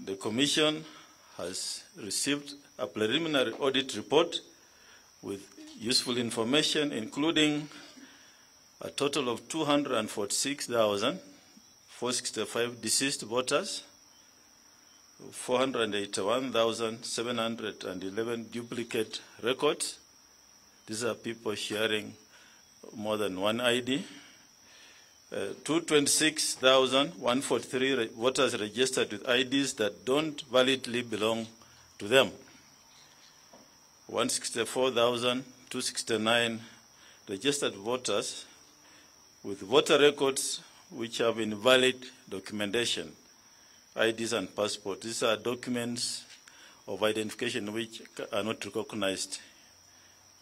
The Commission has received a preliminary audit report with useful information, including a total of 246,465 deceased voters, 481,711 duplicate records. These are people sharing more than one ID. 226,143 voters registered with IDs that don't validly belong to them. 164,269 registered voters with voter records which have invalid documentation, IDs and passports. These are documents of identification which are not recognized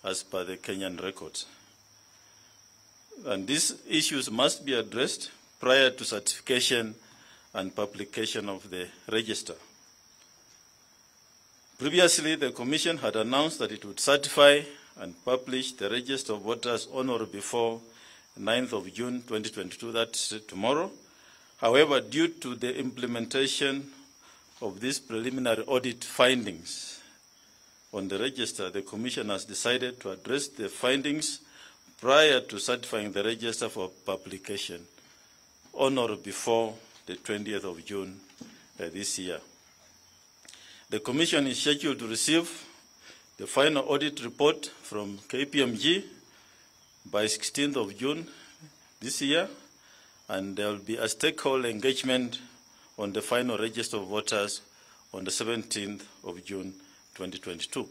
as per the Kenyan records. And these issues must be addressed prior to certification and publication of the register. Previously, the Commission had announced that it would certify and publish the register of voters on or before 9th of June 2022, that's tomorrow. However, due to the implementation of these preliminary audit findings on the register, the Commission has decided to address the findings prior to certifying the register for publication on or before the 20th of June this year. The Commission is scheduled to receive the final audit report from KPMG by 16th of June this year, and there will be a stakeholder engagement on the final register of voters on the 17th of June 2022.